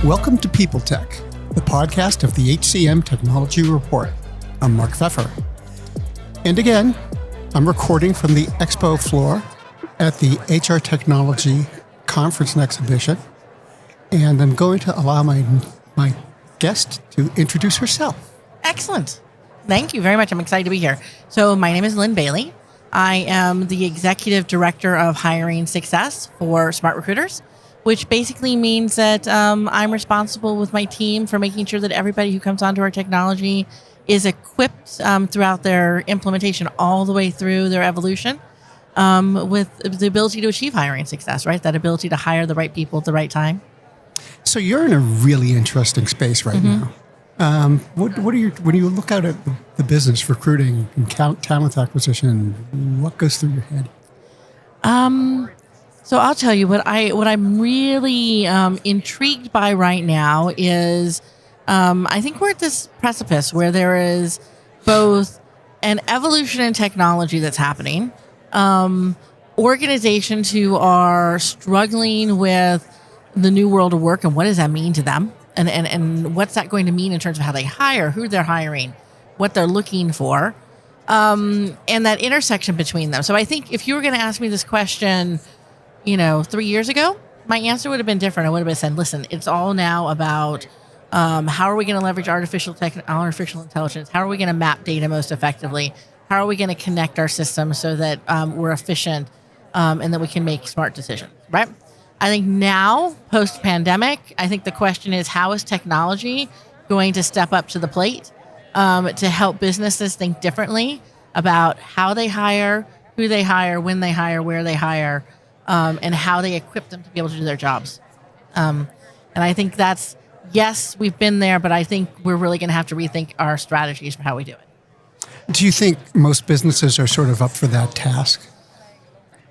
Welcome to People Tech, the podcast of the HCM Technology Report. I'm Mark Feffer. And again, I'm recording from the expo floor at the HR Technology Conference and Exhibition. And I'm going to allow my guest to introduce herself. Excellent. Thank you very much. I'm excited to be here. So my name is Allyn Bailey. I am the Executive Director of Hiring Success for Smart Recruiters, which basically means that I'm responsible with my team for making sure that everybody who comes onto our technology is equipped throughout their implementation all the way through their evolution with the ability to achieve hiring success, right? That ability to hire the right people at the right time. So you're in a really interesting space right now. What are your, when you look out at the business, recruiting and talent acquisition, what goes through your head? So I'll tell you what I'm really intrigued by right now is I think we're at this precipice where there is both an evolution in technology that's happening, organizations who are struggling with the new world of work and what does that mean to them, and what's that going to mean in terms of how they hire, who they're hiring, what they're looking for, and that intersection between them. So I think if you were going to ask me this question 3 years ago, my answer would have been different. I would have said, listen, it's all now about how are we going to leverage artificial intelligence? How are we going to map data most effectively? How are we going to connect our systems so that we're efficient and that we can make smart decisions, right? I think now, post-pandemic, I think the question is, how is technology going to step up to the plate to help businesses think differently about how they hire, who they hire, when they hire, where they hire, and how they equip them to be able to do their jobs. And I think that's, yes, we've been there, but I think we're really going to have to rethink our strategies for how we do it. Do you think most businesses are sort of up for that task?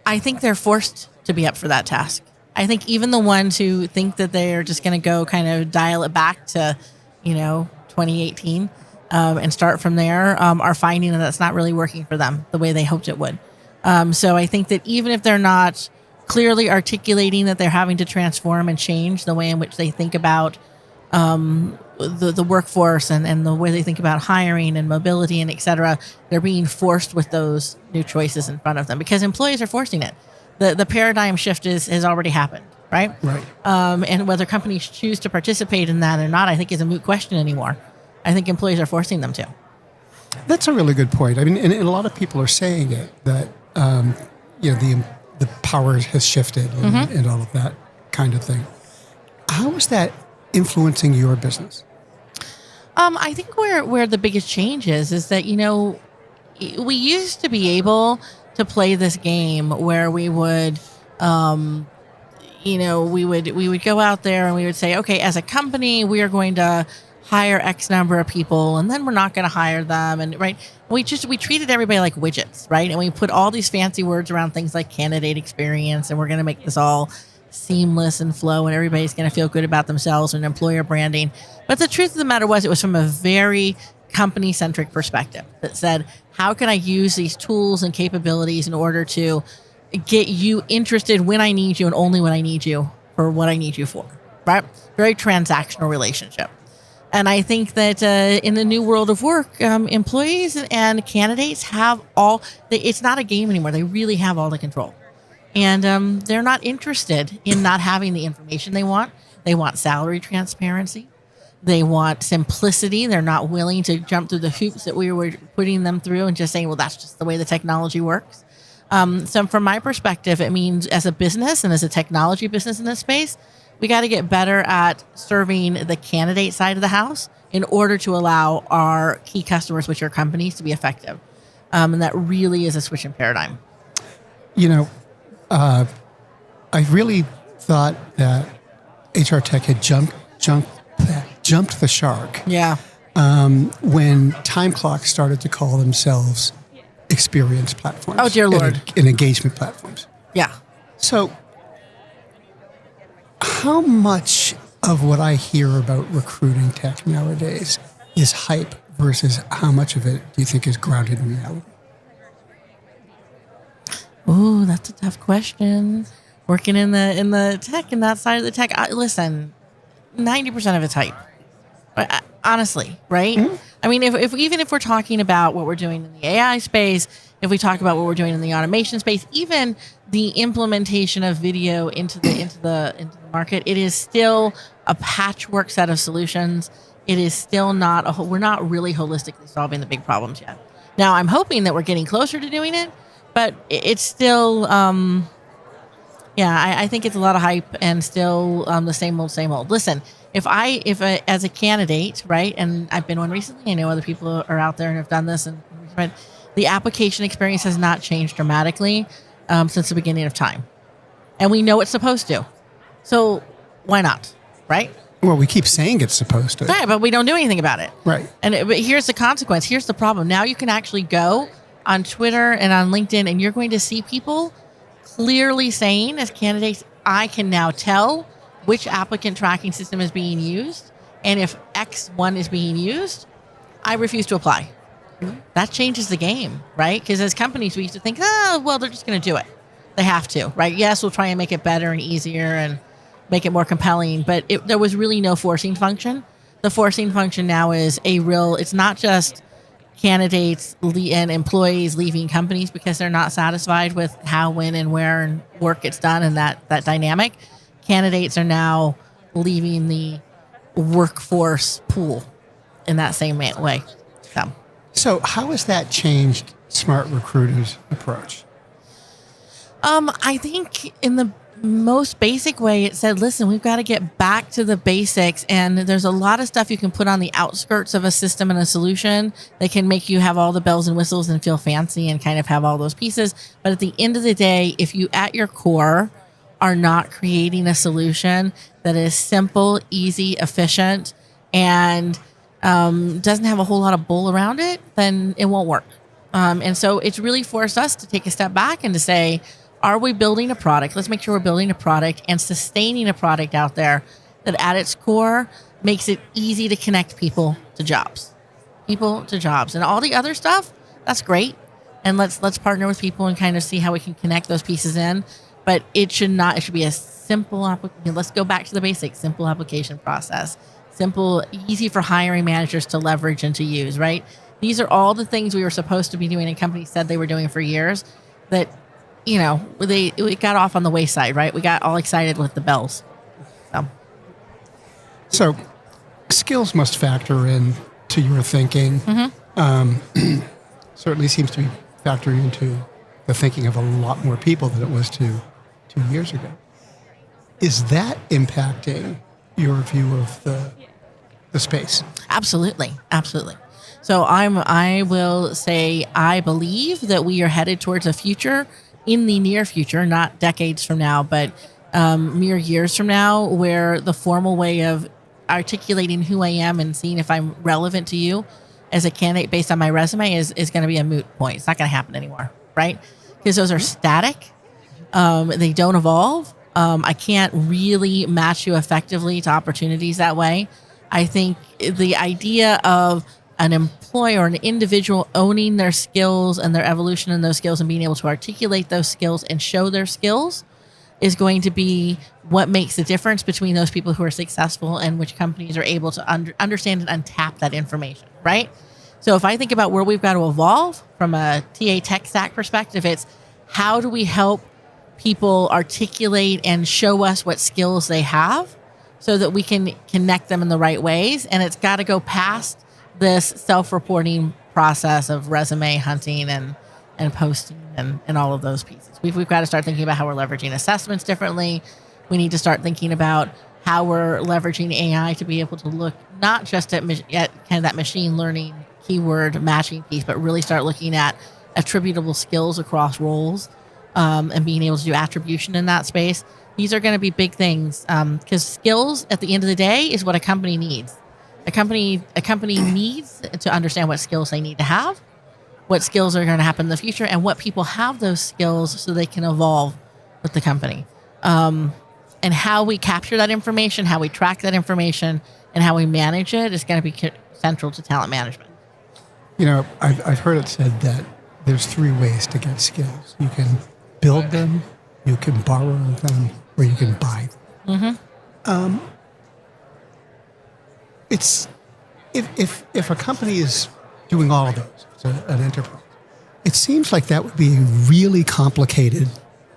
I think they're forced to be up for that task. I think even the ones who think that they're just going to go kind of dial it back to, 2018 and start from there are finding that that's not really working for them the way they hoped it would. So I think that even if they're not clearly articulating that they're having to transform and change the way in which they think about the workforce and the way they think about hiring and mobility and et cetera, they're being forced with those new choices in front of them because employees are forcing it. The paradigm shift has already happened, right? Right. And whether companies choose to participate in that or not, I think is a moot question anymore. I think employees are forcing them to. That's a really good point. I mean, and a lot of people are saying it, that the power has shifted and all of that kind of thing. How is that influencing your business? I think where the biggest change is that, we used to be able to play this game where we would, we would go out there and we would say, okay, as a company, we are going to hire X number of people, and then we're not going to hire them. And right, we treated everybody like widgets, right? And we put all these fancy words around things like candidate experience, and we're going to make this all seamless and flow, and everybody's going to feel good about themselves and employer branding. But the truth of the matter was, it was from a very company-centric perspective that said, how can I use these tools and capabilities in order to get you interested when I need you and only when I need you for what I need you for, right? Very transactional relationship. And I think that in the new world of work, employees and candidates have it's not a game anymore. They really have all the control. And they're not interested in not having the information they want. They want salary transparency. They want simplicity. They're not willing to jump through the hoops that we were putting them through and just saying, well, that's just the way the technology works. So from my perspective, it means as a business and as a technology business in this space, we got to get better at serving the candidate side of the house in order to allow our key customers, which are companies, to be effective. And that really is a switch in paradigm. I really thought that HR Tech had jumped the shark. Yeah. When time clocks started to call themselves experience platforms. Oh, dear Lord. And engagement platforms. Yeah. So how much of what I hear about recruiting tech nowadays is hype versus how much of it do you think is grounded in reality? Oh, that's a tough question. Working in the tech and that side of the tech. Listen, 90% of it's hype. Honestly, right? I mean, if even if we're talking about what we're doing in the AI space, if we talk about what we're doing in the automation space, even the implementation of video into the market, it is still a patchwork set of solutions. It is still not we're not really holistically solving the big problems yet. Now, I'm hoping that we're getting closer to doing it, but it's still I think it's a lot of hype and still the same old. Listen, if as a candidate, right, and I've been one recently, I know other people are out there and have done this, but the application experience has not changed dramatically since the beginning of time, and we know it's supposed to. So why not, right? Well, we keep saying it's supposed to. Right, but we don't do anything about it. Right. But here's the consequence. Here's the problem. Now you can actually go on Twitter and on LinkedIn, and you're going to see people clearly saying, as candidates, I can now tell which applicant tracking system is being used, and if X1 is being used, I refuse to apply. That changes the game, right? Because as companies, we used to think, they're just going to do it. They have to, right? Yes, we'll try and make it better and easier and make it more compelling, but there was really no forcing function. The forcing function now is it's not just candidates and employees leaving companies because they're not satisfied with how, when, and where and work gets done and that dynamic. Candidates are now leaving the workforce pool in that same way. So how has that changed Smart Recruiter's approach? I think in the most basic way, it said, listen, we've got to get back to the basics. And there's a lot of stuff you can put on the outskirts of a system and a solution that can make you have all the bells and whistles and feel fancy and kind of have all those pieces. But at the end of the day, if you at your core are not creating a solution that is simple, easy, efficient, and doesn't have a whole lot of bull around it, then it won't work. And so it's really forced us to take a step back and to say, are we building a product? Let's make sure we're building a product and sustaining a product out there that at its core makes it easy to connect people to jobs. And all the other stuff, that's great. And let's partner with people and kind of see how we can connect those pieces in. But it should be a simple application. Let's go back to the basics. Simple application process. Simple, easy for hiring managers to leverage and to use, right? These are all the things we were supposed to be doing and companies said they were doing for years that, we got off on the wayside, right? We got all excited with the bells. So skills must factor in to your thinking. Certainly seems to be factoring into the thinking of a lot more people than it was 2 years ago. Is that impacting your view of the space? Absolutely. So I will say I believe that we are headed towards a future in the near future, not decades from now, but mere years from now, where the formal way of articulating who I am and seeing if I'm relevant to you as a candidate based on my resume is going to be a moot point. It's not going to happen anymore, right? Because those are static. They don't evolve. I can't really match you effectively to opportunities that way. I think the idea of an employee or an individual owning their skills and their evolution in those skills and being able to articulate those skills and show their skills is going to be what makes the difference between those people who are successful and which companies are able to understand and untap that information, right? So if I think about where we've got to evolve from a TA tech stack perspective, it's how do we help people articulate and show us what skills they have so that we can connect them in the right ways. And it's got to go past this self-reporting process of resume hunting and posting and all of those pieces. We've got to start thinking about how we're leveraging assessments differently. We need to start thinking about how we're leveraging AI to be able to look not just at kind of that machine learning keyword matching piece, but really start looking at attributable skills across roles and being able to do attribution in that space. These are going to be big things because skills at the end of the day is what a company needs. A company needs to understand what skills they need to have, what skills are going to happen in the future, and what people have those skills so they can evolve with the company. And how we capture that information, how we track that information, and how we manage it is going to be central to talent management. I've heard it said that there's 3 ways to get skills. You can build them, you can borrow them, or you can buy them. it's if a company is doing all of those, it's an enterprise, it seems like that would be a really complicated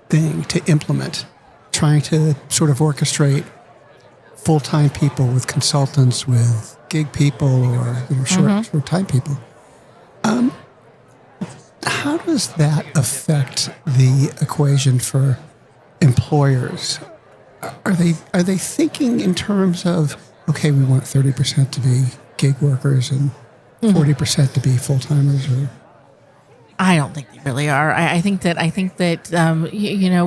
thing to implement, trying to sort of orchestrate full-time people with consultants, with gig people, or short-time people. How does that affect the equation for employers? Are they thinking in terms of, okay, we want 30% to be gig workers and 40% to be full-timers? Or I don't think they really are. I think that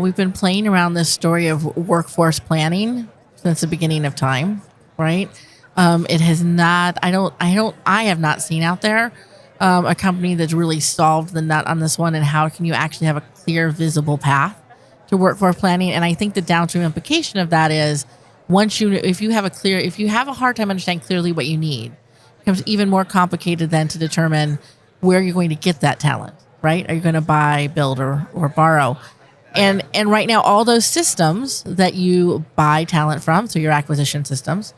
we've been playing around this story of workforce planning since the beginning of time, right? It has not. I have not seen out there a company that's really solved the nut on this one. And how can you actually have a clear, visible path to workforce planning? And I think the downstream implication of that is if you have a hard time understanding clearly what you need, it becomes even more complicated then to determine where you're going to get that talent, right? Are you going to buy, build, or borrow? And right now, all those systems that you buy talent from, so your acquisition systems,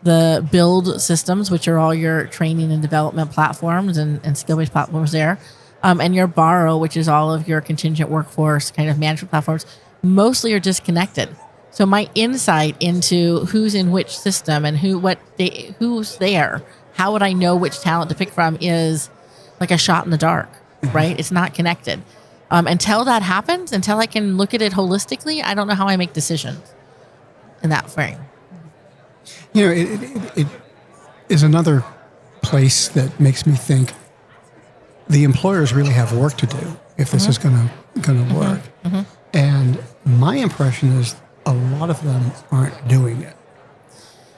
the build systems, which are all your training and development platforms and skill-based platforms there, and your borrow, which is all of your contingent workforce kind of management platforms, mostly are disconnected. So my insight into who's in which system and who's there, how would I know which talent to pick from, is like a shot in the dark, right? It's not connected. Until that happens, until I can look at it holistically, I don't know how I make decisions in that frame. It is another place that makes me think the employers really have work to do if this is going to work. And my impression is a lot of them aren't doing it.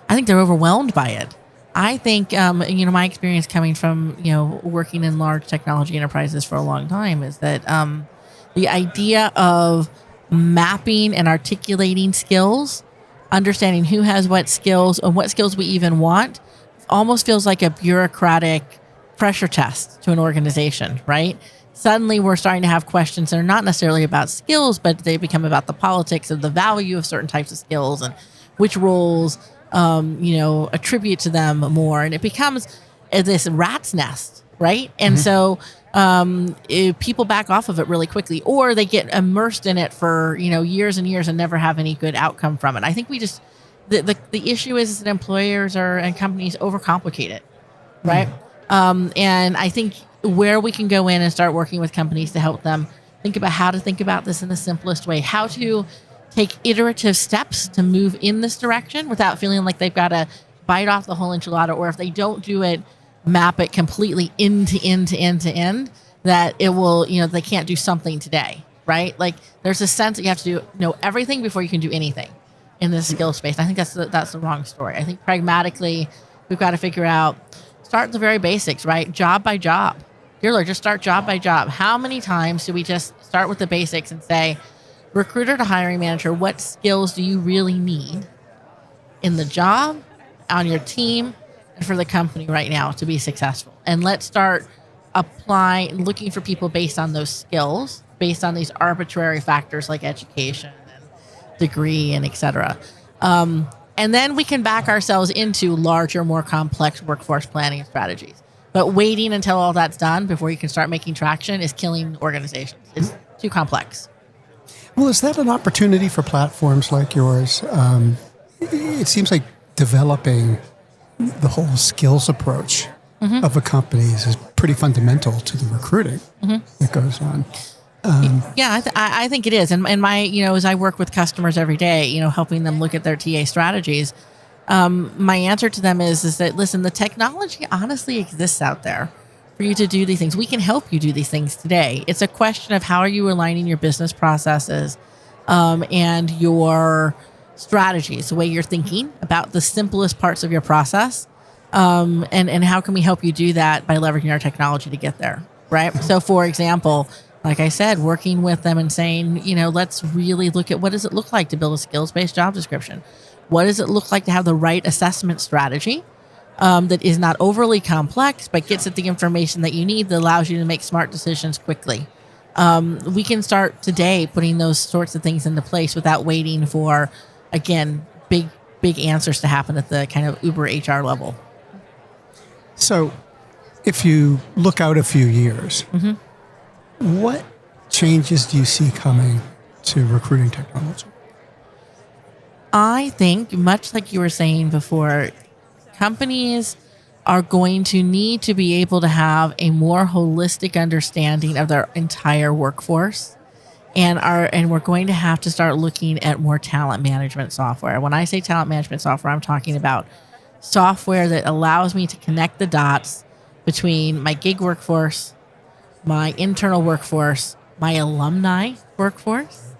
I think they're overwhelmed by it. I think, my experience coming from, working in large technology enterprises for a long time is that the idea of mapping and articulating skills, understanding who has what skills and what skills we even want, almost feels like a bureaucratic pressure test to an organization, right? Suddenly we're starting to have questions that are not necessarily about skills, but they become about the politics of the value of certain types of skills and which roles attribute to them more. And it becomes this rat's nest, right? And so if people back off of it really quickly, or they get immersed in it for, years and years and never have any good outcome from it. I think we just, the issue is that employers and companies overcomplicate it, right? And I think where we can go in and start working with companies to help them think about how to think about this in the simplest way, how to take iterative steps to move in this direction without feeling like they've got to bite off the whole enchilada, or if they don't do it, map it completely end to end to end to end, that it will, they can't do something today, right? Like there's a sense that you have to know everything before you can do anything in this skill space. I think that's the wrong story. I think pragmatically, we've got to figure out, start the very basics, right? Job by job. Dear Lord, just start job by job. How many times do we just start with the basics and say, recruiter to hiring manager, what skills do you really need in the job, on your team, and for the company right now to be successful? And let's start looking for people based on those skills, based on these arbitrary factors like education and degree and et cetera. And then we can back ourselves into larger, more complex workforce planning strategies. But waiting until all that's done before you can start making traction is killing organizations. It's too complex. Well, is that an opportunity for platforms like yours? It seems like developing the whole skills approach of a company is pretty fundamental to the recruiting that goes on. I think it is. And my, as I work with customers every day, helping them look at their TA strategies, my answer to them is that, listen, the technology honestly exists out there for you to do these things. We can help you do these things today. It's a question of how are you aligning your business processes and your strategies, the way you're thinking about the simplest parts of your process, and how can we help you do that by leveraging our technology to get there, right? So, for example, like I said, working with them and saying, let's really look at what does it look like to build a skills-based job description? What does it look like to have the right assessment strategy that is not overly complex, but gets at the information that you need that allows you to make smart decisions quickly? We can start today putting those sorts of things into place without waiting for, again, big answers to happen at the kind of Uber HR level. So if you look out a few years, what changes do you see coming to recruiting technology? I think, much like you were saying before, companies are going to need to be able to have a more holistic understanding of their entire workforce. And we're going to have to start looking at more talent management software. When I say talent management software, I'm talking about software that allows me to connect the dots between my gig workforce, my internal workforce, my alumni workforce,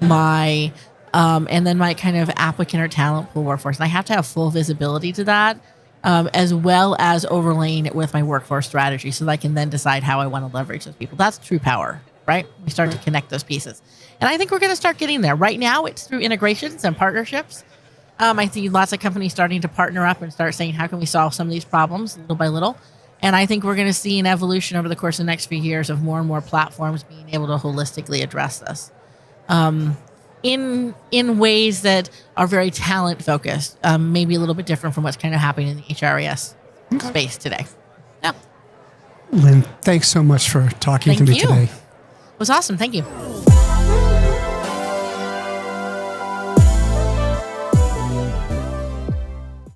my and then my kind of applicant or talent pool workforce. And I have to have full visibility to that, as well as overlaying it with my workforce strategy so that I can then decide how I want to leverage those people. That's true power, right? We start to connect those pieces. And I think we're going to start getting there. Right now, it's through integrations and partnerships. I see lots of companies starting to partner up and start saying, how can we solve some of these problems little by little? And I think we're going to see an evolution over the course of the next few years of more and more platforms being able to holistically address this. In ways that are very talent focused, maybe a little bit different from what's kind of happening in the HRIS space today. Yeah. Lynn, thanks so much for talking to me today. It was awesome. Thank you.